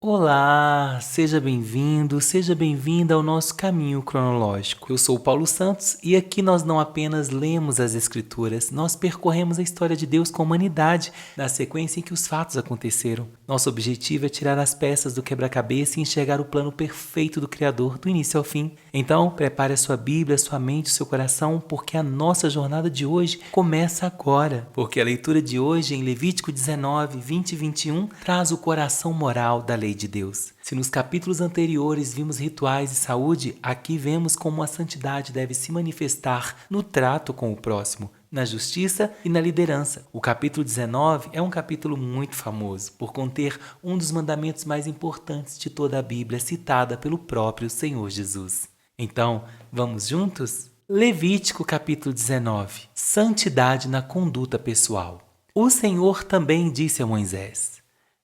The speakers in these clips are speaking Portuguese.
Olá, seja bem-vindo, seja bem-vinda ao nosso caminho cronológico. Eu sou o Paulo Santos e aqui nós não apenas lemos as Escrituras, nós percorremos a história de Deus com a humanidade na sequência em que os fatos aconteceram. Nosso objetivo é tirar as peças do quebra-cabeça e enxergar o plano perfeito do Criador do início ao fim. Então, prepare a sua Bíblia, a sua mente, o seu coração, porque a nossa jornada de hoje começa agora. Porque a leitura de hoje em Levítico 19, 20 e 21 traz o coração moral da lei de Deus. Se nos capítulos anteriores vimos rituais e saúde, aqui vemos como a santidade deve se manifestar no trato com o próximo, na justiça e na liderança. O capítulo 19 é um capítulo muito famoso por conter um dos mandamentos mais importantes de toda a Bíblia, citada pelo próprio Senhor Jesus. Então, vamos juntos? Levítico capítulo 19. Santidade na conduta pessoal. O Senhor também disse a Moisés: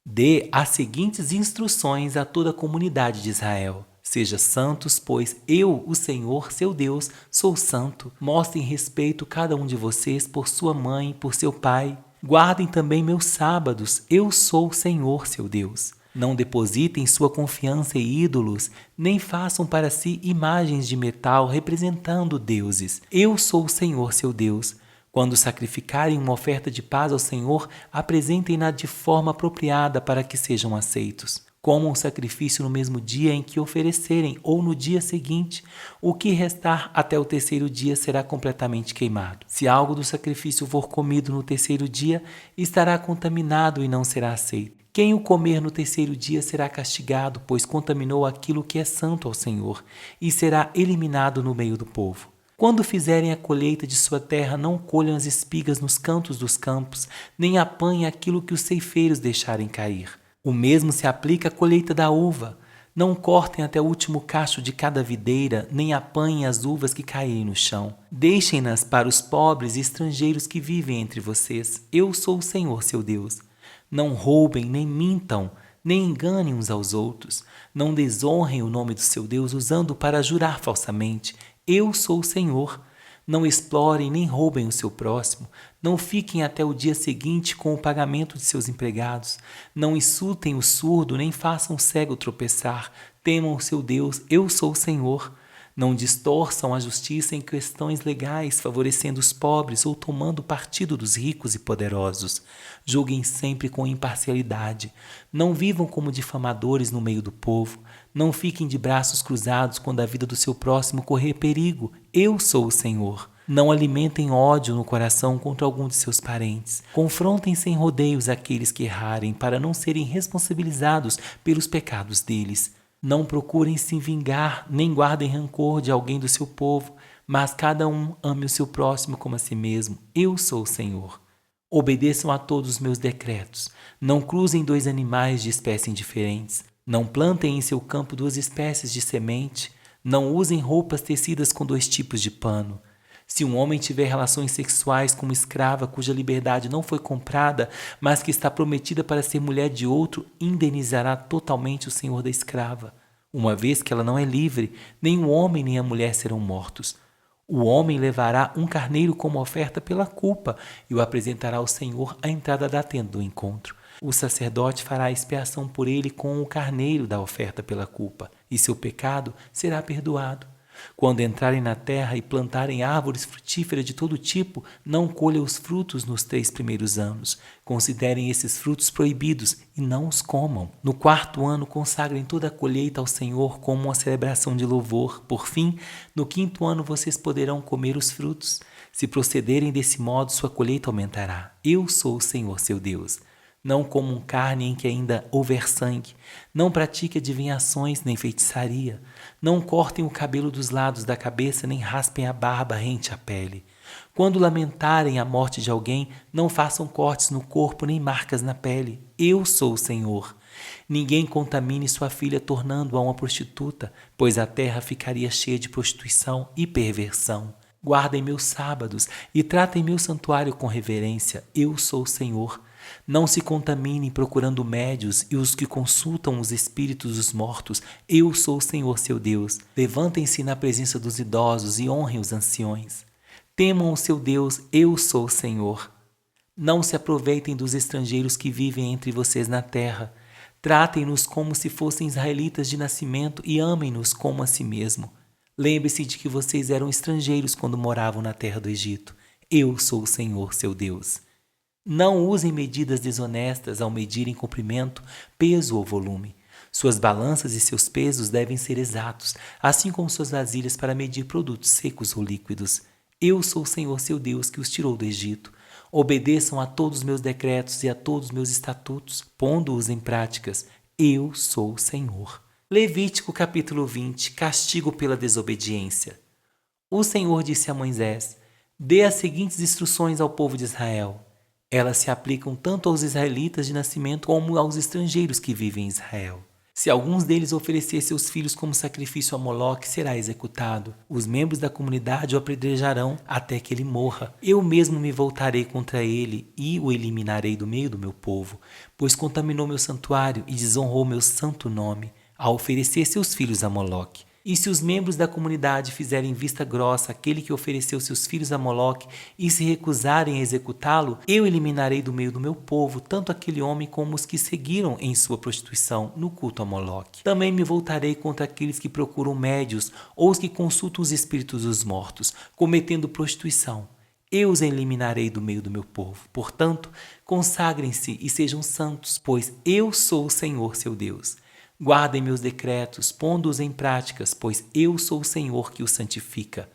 dê as seguintes instruções a toda a comunidade de Israel. Sejam santos, pois eu, o Senhor, seu Deus, sou santo. Mostrem respeito cada um de vocês por sua mãe e por seu pai. Guardem também meus sábados. Eu sou o Senhor, seu Deus. Não depositem sua confiança em ídolos, nem façam para si imagens de metal representando deuses. Eu sou o Senhor, seu Deus. Quando sacrificarem uma oferta de paz ao Senhor, apresentem-na de forma apropriada para que sejam aceitos. Comam o sacrifício no mesmo dia em que oferecerem ou no dia seguinte. O que restar até o terceiro dia será completamente queimado. Se algo do sacrifício for comido no terceiro dia, estará contaminado e não será aceito. Quem o comer no terceiro dia será castigado, pois contaminou aquilo que é santo ao Senhor, e será eliminado no meio do povo. Quando fizerem a colheita de sua terra, não colham as espigas nos cantos dos campos, nem apanhem aquilo que os ceifeiros deixarem cair. O mesmo se aplica à colheita da uva. Não cortem até o último cacho de cada videira, nem apanhem as uvas que caírem no chão. Deixem-nas para os pobres e estrangeiros que vivem entre vocês. Eu sou o Senhor, seu Deus. Não roubem, nem mintam, nem enganem uns aos outros. Não desonrem o nome do seu Deus usando para jurar falsamente. Eu sou o Senhor. Não explorem nem roubem o seu próximo. Não fiquem até o dia seguinte com o pagamento de seus empregados. Não insultem o surdo, nem façam o cego tropeçar. Temam o seu Deus. Eu sou o Senhor. Não distorçam a justiça em questões legais, favorecendo os pobres ou tomando partido dos ricos e poderosos. Julguem sempre com imparcialidade. Não vivam como difamadores no meio do povo. Não fiquem de braços cruzados quando a vida do seu próximo correr perigo. Eu sou o Senhor. Não alimentem ódio no coração contra algum de seus parentes. Confrontem sem rodeios aqueles que errarem, para não serem responsabilizados pelos pecados deles. Não procurem se vingar, nem guardem rancor de alguém do seu povo, mas cada um ame o seu próximo como a si mesmo. Eu sou o Senhor. Obedeçam a todos os meus decretos. Não cruzem dois animais de espécies diferentes. Não plantem em seu campo duas espécies de semente. Não usem roupas tecidas com dois tipos de pano. Se um homem tiver relações sexuais com uma escrava cuja liberdade não foi comprada, mas que está prometida para ser mulher de outro, indenizará totalmente o senhor da escrava. Uma vez que ela não é livre, nem o homem nem a mulher serão mortos. O homem levará um carneiro como oferta pela culpa e o apresentará ao Senhor à entrada da tenda do encontro. O sacerdote fará expiação por ele com o carneiro da oferta pela culpa, e seu pecado será perdoado. Quando entrarem na terra e plantarem árvores frutíferas de todo tipo, não colham os frutos nos 3 primeiros anos. Considerem esses frutos proibidos e não os comam. No 4º ano, consagrem toda a colheita ao Senhor como uma celebração de louvor. Por fim, no 5º ano, vocês poderão comer os frutos. Se procederem desse modo, sua colheita aumentará. Eu sou o Senhor, seu Deus. Não comam carne em que ainda houver sangue. Não pratiquem adivinhações nem feitiçaria. Não cortem o cabelo dos lados da cabeça, nem raspem a barba rente à pele. Quando lamentarem a morte de alguém, não façam cortes no corpo nem marcas na pele. Eu sou o Senhor. Ninguém contamine sua filha tornando-a uma prostituta, pois a terra ficaria cheia de prostituição e perversão. Guardem meus sábados e tratem meu santuário com reverência. Eu sou o Senhor. Não se contaminem procurando médios e os que consultam os espíritos dos mortos. Eu sou o Senhor, seu Deus. Levantem-se na presença dos idosos e honrem os anciões. Temam o seu Deus, eu sou o Senhor. Não se aproveitem dos estrangeiros que vivem entre vocês na terra. Tratem-nos como se fossem israelitas de nascimento e amem-nos como a si mesmo. Lembre-se de que vocês eram estrangeiros quando moravam na terra do Egito. Eu sou o Senhor, seu Deus. Não usem medidas desonestas ao medirem comprimento, peso ou volume. Suas balanças e seus pesos devem ser exatos, assim como suas vasilhas para medir produtos secos ou líquidos. Eu sou o Senhor, seu Deus, que os tirou do Egito. Obedeçam a todos os meus decretos e a todos os meus estatutos, pondo-os em práticas. Eu sou o Senhor. Levítico capítulo 20. Castigo pela desobediência. O Senhor disse a Moisés: dê as seguintes instruções ao povo de Israel. Elas se aplicam tanto aos israelitas de nascimento como aos estrangeiros que vivem em Israel. Se alguns deles oferecer seus filhos como sacrifício a Moloque, será executado. Os membros da comunidade o apedrejarão até que ele morra. Eu mesmo me voltarei contra ele e o eliminarei do meio do meu povo, pois contaminou meu santuário e desonrou meu santo nome, ao oferecer seus filhos a Moloque. E se os membros da comunidade fizerem vista grossa àquele que ofereceu seus filhos a Moloque e se recusarem a executá-lo, eu eliminarei do meio do meu povo tanto aquele homem como os que seguiram em sua prostituição no culto a Moloque. Também me voltarei contra aqueles que procuram médios ou os que consultam os espíritos dos mortos, cometendo prostituição. Eu os eliminarei do meio do meu povo. Portanto, consagrem-se e sejam santos, pois eu sou o Senhor, seu Deus. Guardem meus decretos, pondo-os em práticas, pois eu sou o Senhor que os santifica.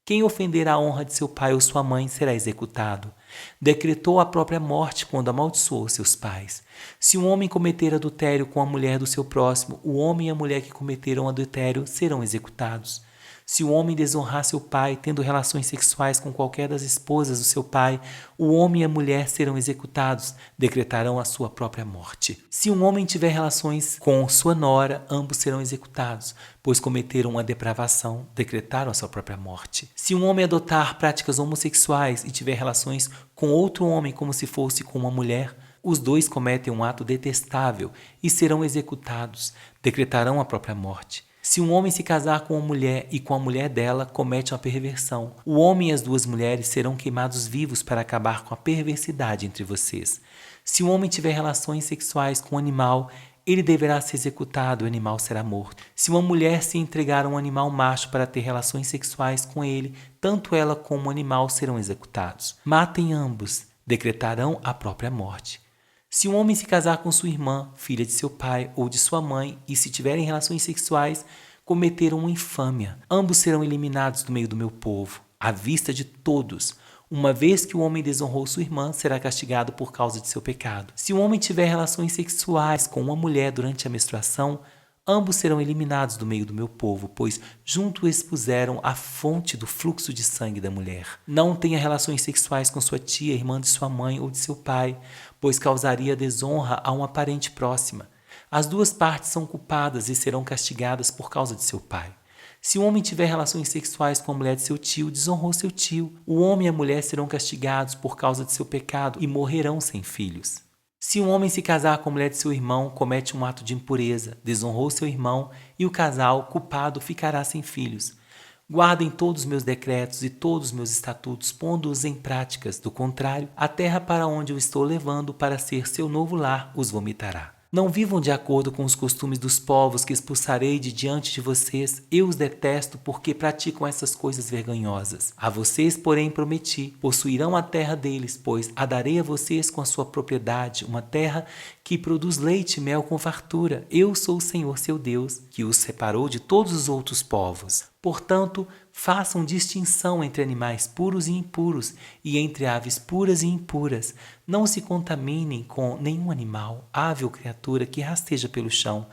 Quem ofender a honra de seu pai ou sua mãe será executado. Decretou a própria morte quando amaldiçoou seus pais. Se um homem cometer adultério com a mulher do seu próximo, o homem e a mulher que cometeram adultério serão executados. Se o homem desonrar seu pai, tendo relações sexuais com qualquer das esposas do seu pai, o homem e a mulher serão executados, decretarão a sua própria morte. Se um homem tiver relações com sua nora, ambos serão executados, pois cometeram uma depravação, decretaram a sua própria morte. Se um homem adotar práticas homossexuais e tiver relações com outro homem como se fosse com uma mulher, os dois cometem um ato detestável e serão executados, decretarão a própria morte. Se um homem se casar com uma mulher e com a mulher dela comete uma perversão, o homem e as duas mulheres serão queimados vivos para acabar com a perversidade entre vocês. Se um homem tiver relações sexuais com um animal, ele deverá ser executado, o animal será morto. Se uma mulher se entregar a um animal macho para ter relações sexuais com ele, tanto ela como o animal serão executados. Matem ambos, decretarão a própria morte. Se um homem se casar com sua irmã, filha de seu pai ou de sua mãe, e se tiverem relações sexuais, cometeram uma infâmia. Ambos serão eliminados do meio do meu povo, à vista de todos. Uma vez que o homem desonrou sua irmã, será castigado por causa de seu pecado. Se um homem tiver relações sexuais com uma mulher durante a menstruação, ambos serão eliminados do meio do meu povo, pois juntos expuseram a fonte do fluxo de sangue da mulher. Não tenha relações sexuais com sua tia, irmã de sua mãe ou de seu pai, pois causaria desonra a uma parente próxima. As duas partes são culpadas e serão castigadas por causa de seu pai. Se um homem tiver relações sexuais com a mulher de seu tio, desonrou seu tio. O homem e a mulher serão castigados por causa de seu pecado e morrerão sem filhos. Se um homem se casar com a mulher de seu irmão, comete um ato de impureza, desonrou seu irmão e o casal, culpado, ficará sem filhos. Guardem todos os meus decretos e todos os meus estatutos, pondo-os em práticas. Do contrário, a terra para onde eu estou levando para ser seu novo lar os vomitará. Não vivam de acordo com os costumes dos povos que expulsarei de diante de vocês. Eu os detesto porque praticam essas coisas vergonhosas. A vocês, porém, prometi, possuirão a terra deles, pois a darei a vocês com a sua propriedade, uma terra que produz leite e mel com fartura. Eu sou o Senhor, seu Deus, que os separou de todos os outros povos. Portanto, façam distinção entre animais puros e impuros, e entre aves puras e impuras. Não se contaminem com nenhum animal, ave ou criatura que rasteja pelo chão.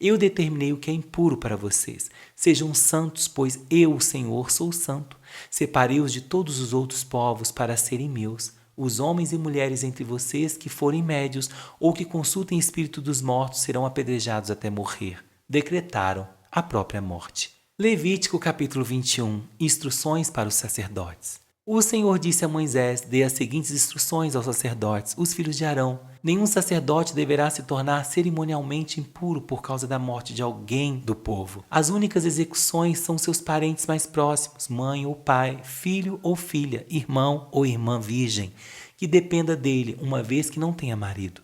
Eu determinei o que é impuro para vocês. Sejam santos, pois eu, o Senhor, sou santo. Separei-os de todos os outros povos para serem meus. Os homens e mulheres entre vocês que forem médios ou que consultem o espírito dos mortos serão apedrejados até morrer. Decretaram a própria morte. Levítico capítulo 21. Instruções para os sacerdotes. O Senhor disse a Moisés: dê as seguintes instruções aos sacerdotes, os filhos de Arão. Nenhum sacerdote deverá se tornar cerimonialmente impuro por causa da morte de alguém do povo. As únicas execuções são seus parentes mais próximos, mãe ou pai, filho ou filha, irmão ou irmã virgem, que dependa dele, uma vez que não tenha marido.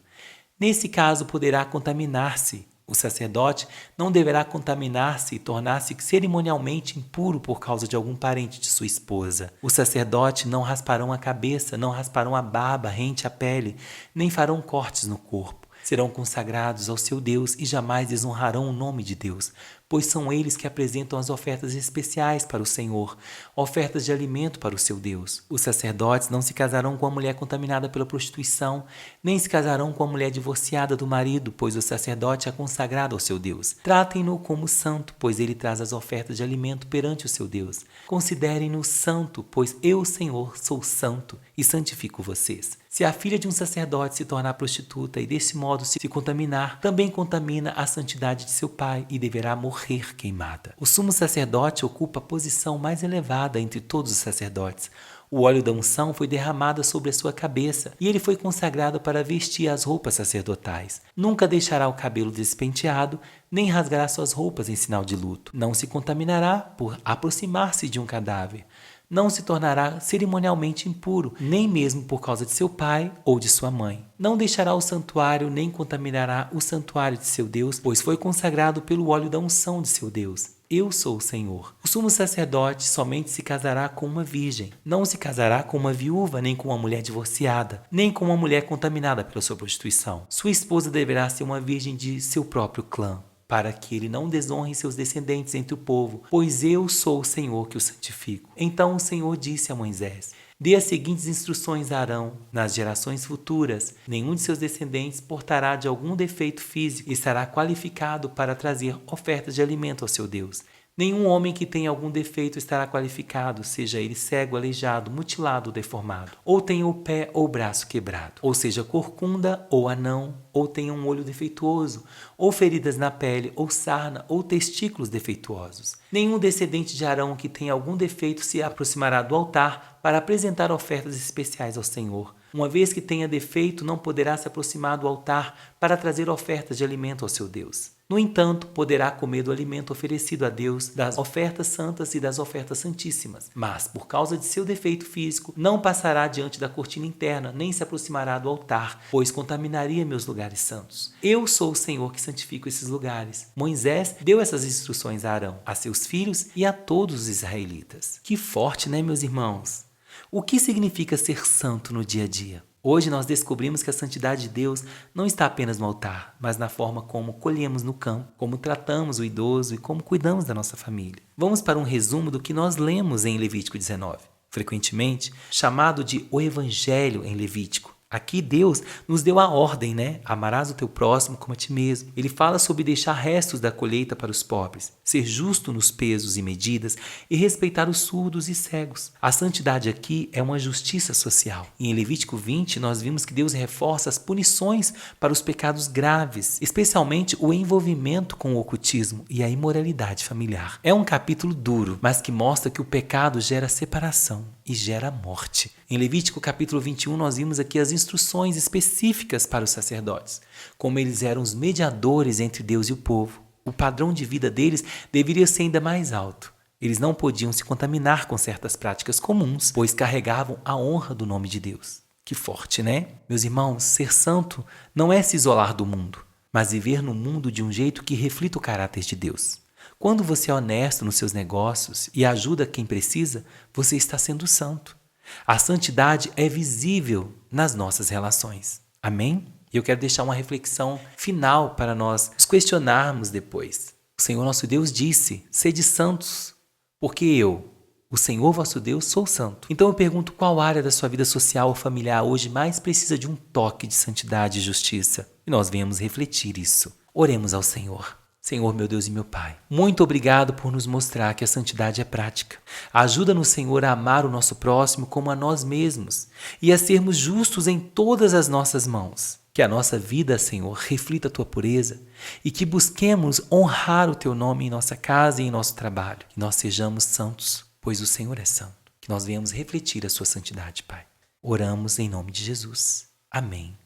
Nesse caso, poderá contaminar-se. O sacerdote não deverá contaminar-se e tornar-se cerimonialmente impuro por causa de algum parente de sua esposa. O sacerdote não rasparão a cabeça, não rasparão a barba rente à pele, nem farão cortes no corpo. Serão consagrados ao seu Deus e jamais desonrarão o nome de Deus, pois são eles que apresentam as ofertas especiais para o Senhor, ofertas de alimento para o seu Deus. Os sacerdotes não se casarão com a mulher contaminada pela prostituição, nem se casarão com a mulher divorciada do marido, pois o sacerdote é consagrado ao seu Deus. Tratem-no como santo, pois ele traz as ofertas de alimento perante o seu Deus. Considerem-no santo, pois eu, Senhor, sou santo e santifico vocês. Se a filha de um sacerdote se tornar prostituta e desse modo se contaminar, também contamina a santidade de seu pai e deverá morrer queimada. O sumo sacerdote ocupa a posição mais elevada entre todos os sacerdotes. O óleo da unção foi derramado sobre a sua cabeça e ele foi consagrado para vestir as roupas sacerdotais. Nunca deixará o cabelo despenteado, nem rasgará suas roupas em sinal de luto. Não se contaminará por aproximar-se de um cadáver. Não se tornará cerimonialmente impuro, nem mesmo por causa de seu pai ou de sua mãe. Não deixará o santuário, nem contaminará o santuário de seu Deus, pois foi consagrado pelo óleo da unção de seu Deus. Eu sou o Senhor. O sumo sacerdote somente se casará com uma virgem. Não se casará com uma viúva, nem com uma mulher divorciada, nem com uma mulher contaminada pela sua prostituição. Sua esposa deverá ser uma virgem de seu próprio clã, para que ele não desonre seus descendentes entre o povo, pois eu sou o Senhor que o santifico. Então o Senhor disse a Moisés: dê as seguintes instruções a Arão: nas gerações futuras, nenhum de seus descendentes portará de algum defeito físico e estará qualificado para trazer ofertas de alimento ao seu Deus. Nenhum homem que tenha algum defeito estará qualificado, seja ele cego, aleijado, mutilado ou deformado, ou tenha o pé ou o braço quebrado, ou seja corcunda ou anão, ou tenha um olho defeituoso, ou feridas na pele, ou sarna, ou testículos defeituosos. Nenhum descendente de Arão que tenha algum defeito se aproximará do altar para apresentar ofertas especiais ao Senhor. Uma vez que tenha defeito, não poderá se aproximar do altar para trazer ofertas de alimento ao seu Deus. No entanto, poderá comer do alimento oferecido a Deus, das ofertas santas e das ofertas santíssimas. Mas, por causa de seu defeito físico, não passará diante da cortina interna, nem se aproximará do altar, pois contaminaria meus lugares santos. Eu sou o Senhor que santifico esses lugares. Moisés deu essas instruções a Arão, a seus filhos e a todos os israelitas. Que forte, né, meus irmãos? O que significa ser santo no dia a dia? Hoje nós descobrimos que a santidade de Deus não está apenas no altar, mas na forma como colhemos no campo, como tratamos o idoso e como cuidamos da nossa família. Vamos para um resumo do que nós lemos em Levítico 19, frequentemente chamado de o Evangelho em Levítico. Aqui Deus nos deu a ordem, né? Amarás o teu próximo como a ti mesmo. Ele fala sobre deixar restos da colheita para os pobres, ser justo nos pesos e medidas e respeitar os surdos e cegos. A santidade aqui é uma justiça social. E em Levítico 20 nós vimos que Deus reforça as punições para os pecados graves, especialmente o envolvimento com o ocultismo e a imoralidade familiar. É um capítulo duro, mas que mostra que o pecado gera separação e gera morte. Em Levítico capítulo 21 nós vimos aqui as instruções específicas para os sacerdotes, como eles eram os mediadores entre Deus e o povo. O padrão de vida deles deveria ser ainda mais alto. Eles não podiam se contaminar com certas práticas comuns, pois carregavam a honra do nome de Deus. Que forte, né? Meus irmãos, ser santo não é se isolar do mundo, mas viver no mundo de um jeito que reflita o caráter de Deus. Quando você é honesto nos seus negócios e ajuda quem precisa, você está sendo santo. A santidade é visível nas nossas relações. Amém? E eu quero deixar uma reflexão final para nós nos questionarmos depois. O Senhor nosso Deus disse: sede santos, porque eu, o Senhor vosso Deus, sou santo. Então eu pergunto, qual área da sua vida social ou familiar hoje mais precisa de um toque de santidade e justiça? E nós venhamos refletir isso. Oremos ao Senhor. Senhor, meu Deus e meu Pai, muito obrigado por nos mostrar que a santidade é prática. Ajuda-nos, Senhor, a amar o nosso próximo como a nós mesmos e a sermos justos em todas as nossas mãos. Que a nossa vida, Senhor, reflita a Tua pureza e que busquemos honrar o Teu nome em nossa casa e em nosso trabalho. Que nós sejamos santos, pois o Senhor é santo. Que nós venhamos refletir a Sua santidade, Pai. Oramos em nome de Jesus. Amém.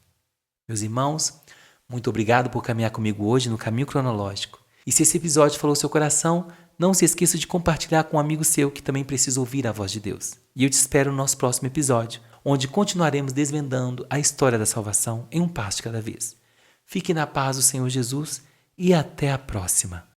Meus irmãos, muito obrigado por caminhar comigo hoje no Caminho Cronológico. E se esse episódio falou ao seu coração, não se esqueça de compartilhar com um amigo seu que também precisa ouvir a voz de Deus. E eu te espero no nosso próximo episódio, onde continuaremos desvendando a história da salvação em um passo de cada vez. Fique na paz do Senhor Jesus e até a próxima.